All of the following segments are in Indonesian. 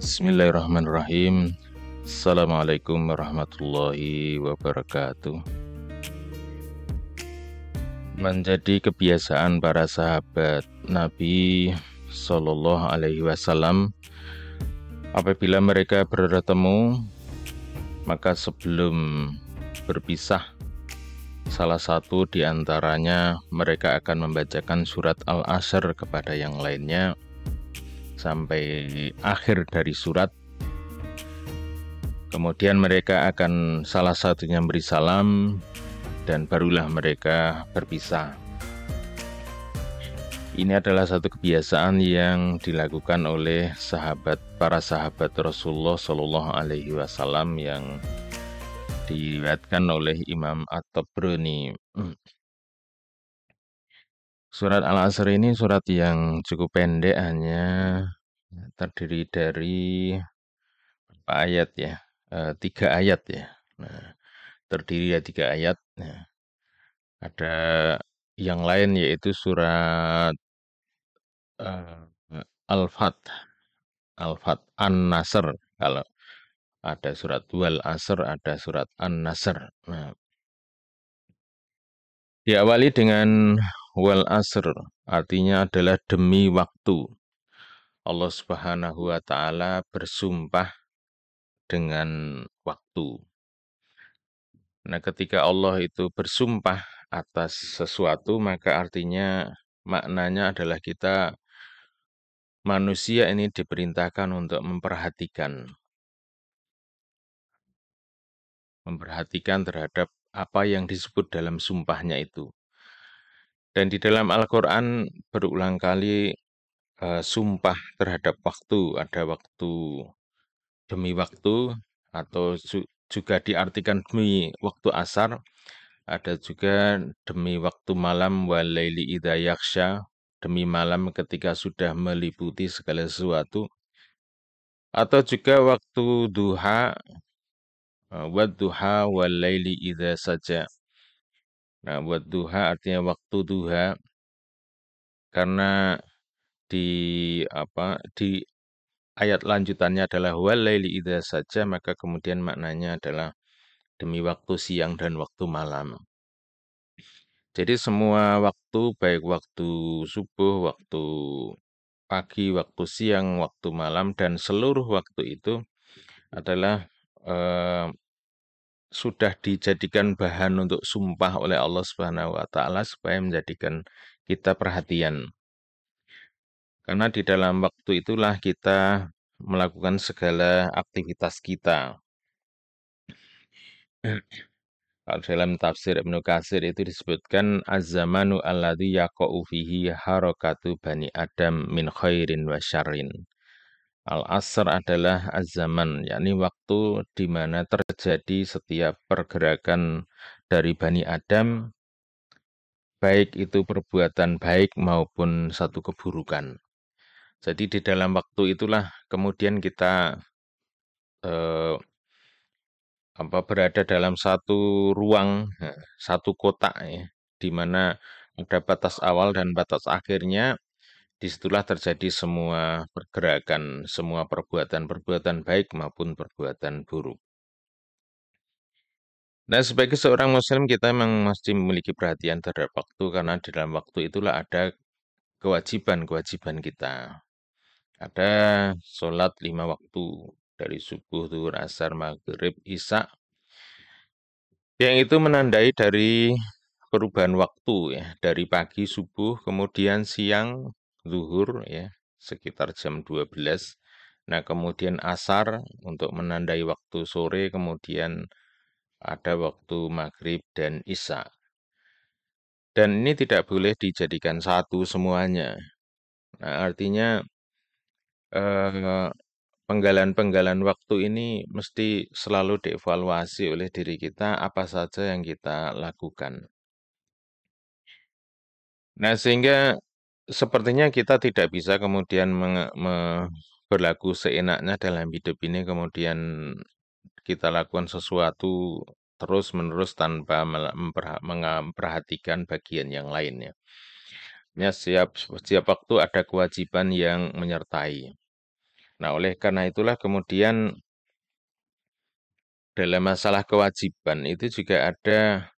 Bismillahirrahmanirrahim. Assalamualaikum warahmatullahi wabarakatuh. Menjadi kebiasaan para sahabat Nabi Shallallahu Alaihi Wasallam, apabila mereka bertemu, maka sebelum berpisah, salah satu di antaranya mereka akan membacakan surat Al-Asr kepada yang lainnya sampai akhir dari surat. Kemudian mereka akan salah satunya beri salam dan barulah mereka berpisah. Ini adalah satu kebiasaan yang dilakukan oleh para sahabat Rasulullah Shallallahu Alaihi Wasallam yang diriwayatkan oleh Imam At-Tabrani. Surat Al-Asr ini surat yang cukup pendek, hanya terdiri dari berapa ayat ya? 3 ayat ya. Nah, terdiri dari 3 ayat. Nah, ada yang lain yaitu surat Al-Fath, An-Nasr. Kalau ada surat Wal Asr, ada surat An-Nasr. Nah, diawali dengan Wal Asr, artinya adalah demi waktu. Allah Subhanahu wa Ta'ala bersumpah dengan waktu. Nah, ketika Allah itu bersumpah atas sesuatu, maka artinya maknanya adalah kita manusia ini diperintahkan untuk memperhatikan terhadap apa yang disebut dalam sumpahnya itu. Dan di dalam Al-Quran berulang kali sumpah terhadap waktu. Ada waktu demi waktu, atau juga diartikan demi waktu asar. Ada juga demi waktu malam, walaili idza yaghsha, demi malam ketika sudah meliputi segala sesuatu. Atau juga waktu duha, wadduha walaili idza saja. Nah, wadduha artinya waktu duha, karena di ayat lanjutannya adalah walaili idza saja, maka kemudian maknanya adalah demi waktu siang dan waktu malam. Jadi semua waktu, baik waktu subuh, waktu pagi, waktu siang, waktu malam, dan seluruh waktu itu adalah sudah dijadikan bahan untuk sumpah oleh Allah Subhanahu wa Ta'ala supaya menjadikan kita perhatian. Karena di dalam waktu itulah kita melakukan segala aktivitas kita. Kalau dalam tafsir Ibnu Katsir itu disebutkan az-zamanu alladzi yaqa'u fihi harakatu bani Adam min khairin wa syarrin. Al-asr adalah az-zaman, yakni waktu di mana terjadi setiap pergerakan dari Bani Adam, baik itu perbuatan baik maupun satu keburukan. Jadi di dalam waktu itulah kemudian kita berada dalam satu ruang, satu kotak ya, di mana ada batas awal dan batas akhirnya. Disitulah terjadi semua pergerakan, semua perbuatan baik maupun perbuatan buruk. Nah, sebagai seorang muslim kita memang mesti memiliki perhatian terhadap waktu, karena di dalam waktu itulah ada kewajiban-kewajiban kita. Ada sholat 5 waktu, dari subuh, zuhur, asar, maghrib, isya, yang itu menandai dari perubahan waktu ya, dari pagi subuh, kemudian siang zuhur ya, sekitar jam 12. Nah, kemudian asar untuk menandai waktu sore, kemudian ada waktu maghrib dan isya. Dan ini tidak boleh dijadikan satu semuanya. Nah, artinya penggalan-penggalan waktu ini mesti selalu dievaluasi oleh diri kita, apa saja yang kita lakukan. Nah, sehingga sepertinya kita tidak bisa kemudian berlaku seenaknya dalam hidup ini, kemudian kita lakukan sesuatu terus-menerus tanpa memperhatikan bagian yang lainnya. Ya, setiap waktu ada kewajiban yang menyertai. Nah, oleh karena itulah kemudian dalam masalah kewajiban itu juga ada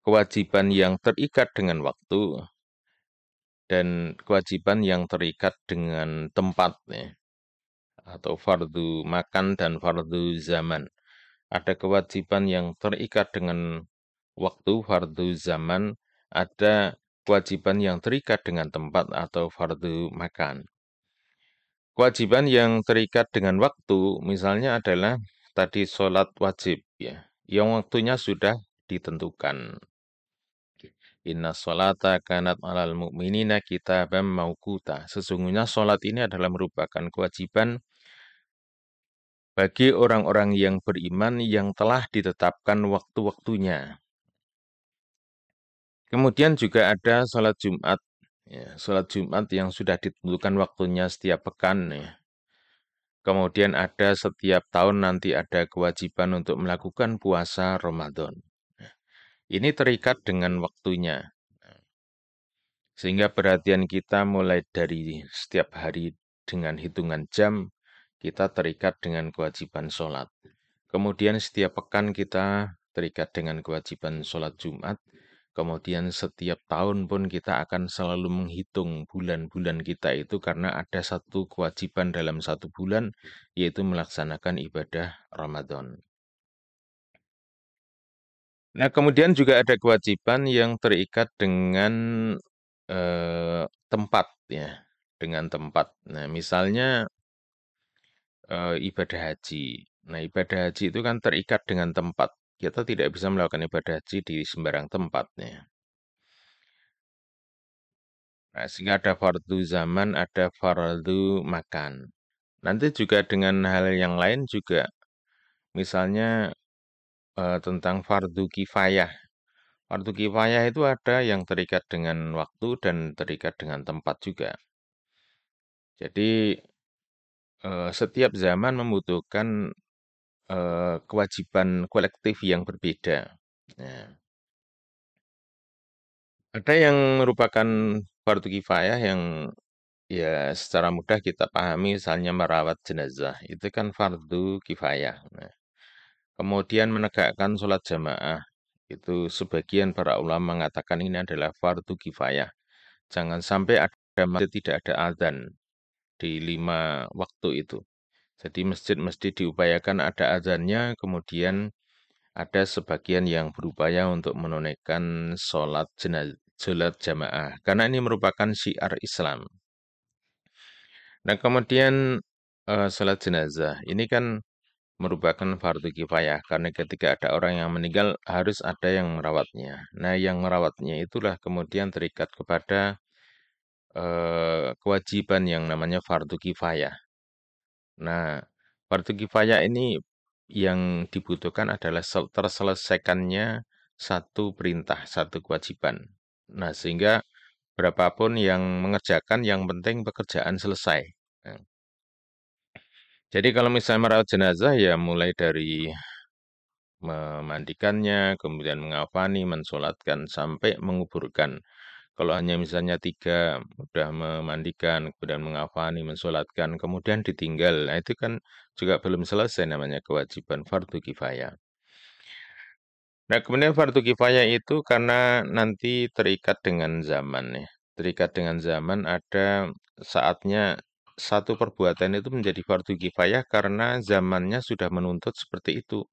kewajiban yang terikat dengan waktu dan kewajiban yang terikat dengan tempat ya, atau fardu makan dan fardu zaman. Ada kewajiban yang terikat dengan waktu fardu zaman, ada kewajiban yang terikat dengan tempat atau fardu makan. Kewajiban yang terikat dengan waktu misalnya adalah tadi sholat wajib ya, yang waktunya sudah ditentukan. Inna sholata kanat alal mu'minina kitaban mauquta. Sesungguhnya sholat ini adalah merupakan kewajiban bagi orang-orang yang beriman yang telah ditetapkan waktu-waktunya. Kemudian juga ada sholat Jumat. Ya, sholat Jumat yang sudah ditentukan waktunya setiap pekan. Ya. Kemudian ada setiap tahun nanti ada kewajiban untuk melakukan puasa Ramadan. Ini terikat dengan waktunya. Sehingga perhatian kita mulai dari setiap hari dengan hitungan jam, kita terikat dengan kewajiban sholat. Kemudian setiap pekan kita terikat dengan kewajiban sholat Jumat. Kemudian setiap tahun pun kita akan selalu menghitung bulan-bulan kita itu karena ada satu kewajiban dalam satu bulan, yaitu melaksanakan ibadah Ramadan. Nah, kemudian juga ada kewajiban yang terikat dengan tempat ya, dengan tempat. Nah, misalnya ibadah haji. Nah, ibadah haji itu kan terikat dengan tempat. Kita tidak bisa melakukan ibadah haji di sembarang tempat ya. Nah, sehingga ada fardu zaman, ada fardu makan. Nanti juga dengan hal yang lain juga, misalnya tentang fardu kifayah. Fardu kifayah itu ada yang terikat dengan waktu dan terikat dengan tempat juga. Jadi setiap zaman membutuhkan kewajiban kolektif yang berbeda. Nah, ada yang merupakan fardu kifayah yang ya secara mudah kita pahami, misalnya merawat jenazah, itu kan fardu kifayah. Nah, kemudian menegakkan sholat jamaah, itu sebagian para ulama mengatakan ini adalah fardu kifayah. Jangan sampai ada masjid tidak ada adzan di 5 waktu itu. Jadi masjid-masjid diupayakan ada azannya, kemudian ada sebagian yang berupaya untuk menunaikan sholat jamaah. Karena ini merupakan syiar Islam. Nah, kemudian sholat jenazah. Ini kan merupakan fardu kifayah. Karena ketika ada orang yang meninggal, harus ada yang merawatnya. Nah, yang merawatnya itulah kemudian terikat kepada kewajiban yang namanya fardu kifayah. Nah, fardu kifayah ini yang dibutuhkan adalah terselesaikannya satu perintah, satu kewajiban. Nah, sehingga berapapun yang mengerjakan, yang penting pekerjaan selesai. Nah, jadi kalau misalnya merawat jenazah, ya mulai dari memandikannya, kemudian mengafani, mensolatkan, sampai menguburkan. Kalau hanya misalnya 3, udah memandikan, kemudian mengafani, mensolatkan, kemudian ditinggal. Nah, itu kan juga belum selesai namanya kewajiban fardu kifayah. Nah, kemudian fardu kifayah itu karena nanti terikat dengan zaman ya. Terikat dengan zaman ada saatnya satu perbuatan itu menjadi fardu kifayah karena zamannya sudah menuntut seperti itu.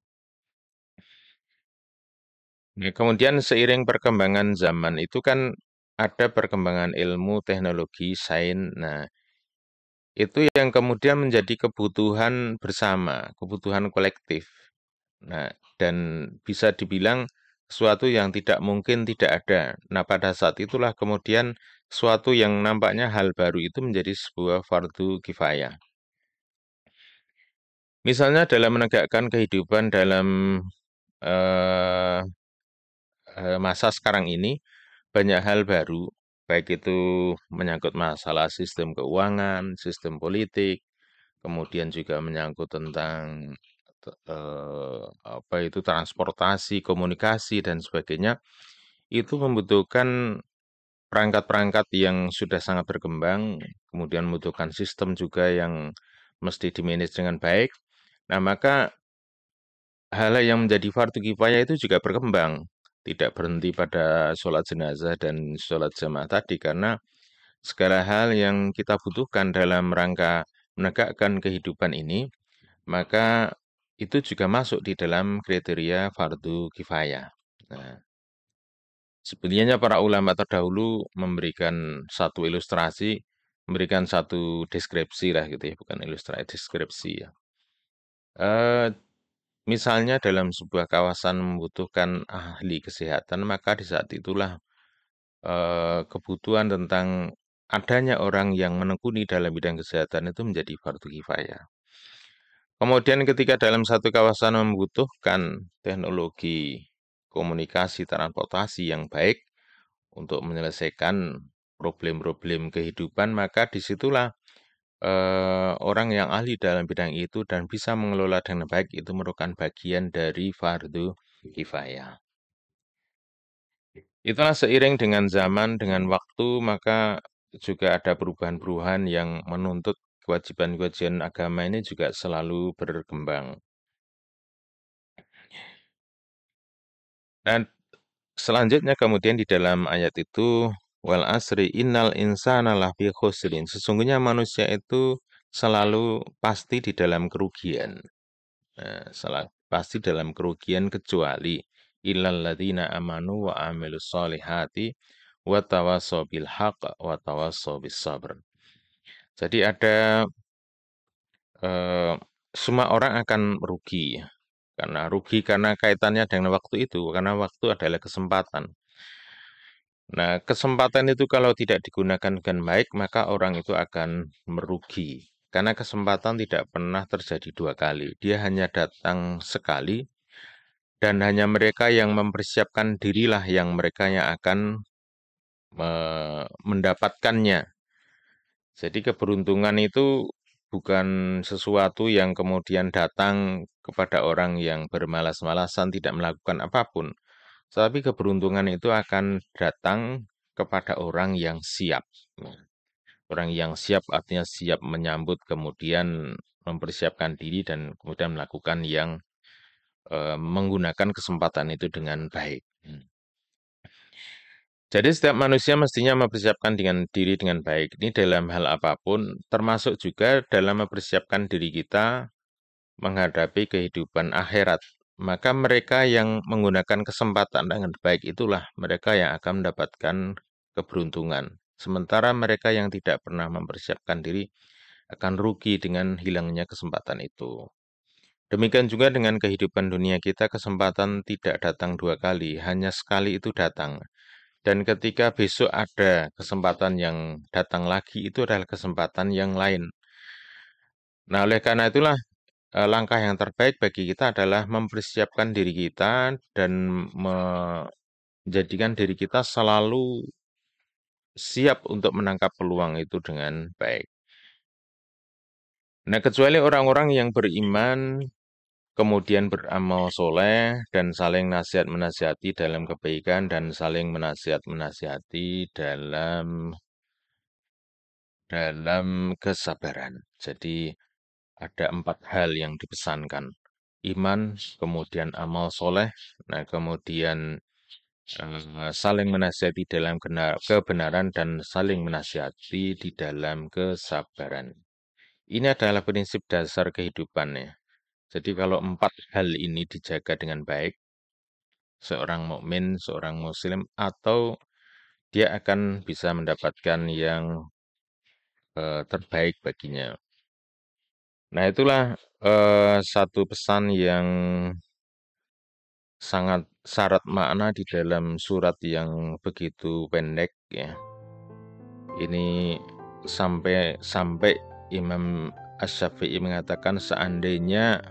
Nah, kemudian seiring perkembangan zaman itu kan ada perkembangan ilmu, teknologi, sains. Nah, itu yang kemudian menjadi kebutuhan bersama, kebutuhan kolektif. Nah, dan bisa dibilang sesuatu yang tidak mungkin tidak ada. Nah, pada saat itulah kemudian suatu yang nampaknya hal baru itu menjadi sebuah fardu kifayah. Misalnya dalam menegakkan kehidupan dalam eh, masa sekarang ini, banyak hal baru, baik itu menyangkut masalah sistem keuangan, sistem politik, kemudian juga menyangkut tentang apa itu transportasi, komunikasi dan sebagainya. Itu membutuhkan perangkat-perangkat yang sudah sangat berkembang, kemudian membutuhkan sistem juga yang mesti dimanage dengan baik. Nah, maka hal yang menjadi fardu kifayah itu juga berkembang. Tidak berhenti pada sholat jenazah dan sholat jamaah tadi, karena segala hal yang kita butuhkan dalam rangka menegakkan kehidupan ini, maka itu juga masuk di dalam kriteria fardu kifayah. Nah, sebenarnya para ulama terdahulu memberikan satu ilustrasi, memberikan satu deskripsi lah gitu ya, bukan ilustrasi, deskripsi ya. Eh, Misalnya dalam sebuah kawasan membutuhkan ahli kesehatan, maka di saat itulah kebutuhan tentang adanya orang yang menekuni dalam bidang kesehatan itu menjadi fardu kifayah. Kemudian ketika dalam satu kawasan membutuhkan teknologi komunikasi transportasi yang baik untuk menyelesaikan problem-problem kehidupan, maka disitulah orang yang ahli dalam bidang itu dan bisa mengelola dengan baik itu merupakan bagian dari fardu kifayah. Itulah seiring dengan zaman, dengan waktu, maka juga ada perubahan-perubahan yang menuntut kewajiban-kewajiban agama ini juga selalu berkembang. Dan selanjutnya kemudian di dalam ayat itu, wal asri innal insana lafi khusrin. Sesungguhnya manusia itu selalu pasti di dalam kerugian. Pasti dalam kerugian kecuali illalladzina amanu wa amilus solihati wa tawassaw bil haqq wa tawassaw bis sabr. Jadi ada eh, semua orang akan rugi ya. Karena rugi karena kaitannya dengan waktu itu, karena waktu adalah kesempatan. Nah, kesempatan itu kalau tidak digunakan dengan baik, maka orang itu akan merugi. Karena kesempatan tidak pernah terjadi dua kali. Dia hanya datang sekali, dan hanya mereka yang mempersiapkan dirilah yang mereka yang akan mendapatkannya. Jadi keberuntungan itu bukan sesuatu yang kemudian datang kepada orang yang bermalas-malasan tidak melakukan apapun. Tetapi keberuntungan itu akan datang kepada orang yang siap. Orang yang siap artinya siap menyambut, kemudian mempersiapkan diri dan kemudian melakukan yang menggunakan kesempatan itu dengan baik. Jadi setiap manusia mestinya mempersiapkan dengan diri dengan baik. Ini dalam hal apapun, termasuk juga dalam mempersiapkan diri kita menghadapi kehidupan akhirat. Maka mereka yang menggunakan kesempatan dengan baik itulah mereka yang akan mendapatkan keberuntungan. Sementara mereka yang tidak pernah mempersiapkan diri akan rugi dengan hilangnya kesempatan itu. Demikian juga dengan kehidupan dunia kita, kesempatan tidak datang dua kali, hanya sekali itu datang. Dan ketika besok ada kesempatan yang datang lagi, itu adalah kesempatan yang lain. Nah, oleh karena itulah langkah yang terbaik bagi kita adalah mempersiapkan diri kita dan menjadikan diri kita selalu siap untuk menangkap peluang itu dengan baik. Nah, kecuali orang-orang yang beriman, kemudian beramal soleh, dan saling nasihat menasihati dalam kebaikan, dan saling menasihat menasihati dalam kesabaran. Jadi ada 4 hal yang dipesankan. Iman, kemudian amal soleh, nah kemudian saling menasihati dalam kebenaran dan saling menasihati di dalam kesabaran. Ini adalah prinsip dasar kehidupannya. Jadi kalau 4 hal ini dijaga dengan baik, seorang mukmin, seorang muslim, atau dia akan bisa mendapatkan yang terbaik baginya. Nah, itulah satu pesan yang sangat syarat makna di dalam surat yang begitu pendek ya. Ini sampai Imam Asy-Syafi'i mengatakan seandainya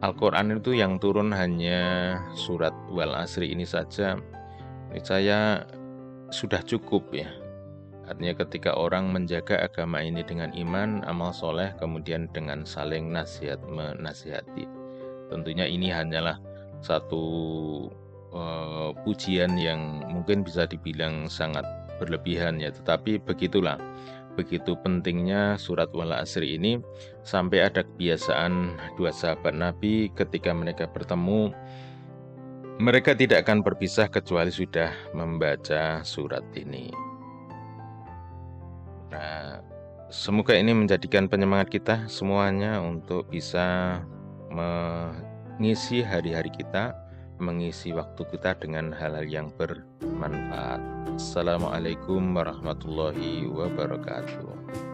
Al-Quran itu yang turun hanya surat Wal Asri ini saja, saya sudah cukup ya. Artinya ketika orang menjaga agama ini dengan iman, amal soleh, kemudian dengan saling nasihat menasihati. Tentunya ini hanyalah satu pujian yang mungkin bisa dibilang sangat berlebihan ya, tetapi begitulah begitu pentingnya surat Wal Asri ini, sampai ada kebiasaan dua sahabat Nabi ketika mereka bertemu, mereka tidak akan berpisah kecuali sudah membaca surat ini. Nah, semoga ini menjadikan penyemangat kita semuanya untuk bisa mengisi hari-hari kita, mengisi waktu kita dengan hal-hal yang bermanfaat. Assalamualaikum warahmatullahi wabarakatuh.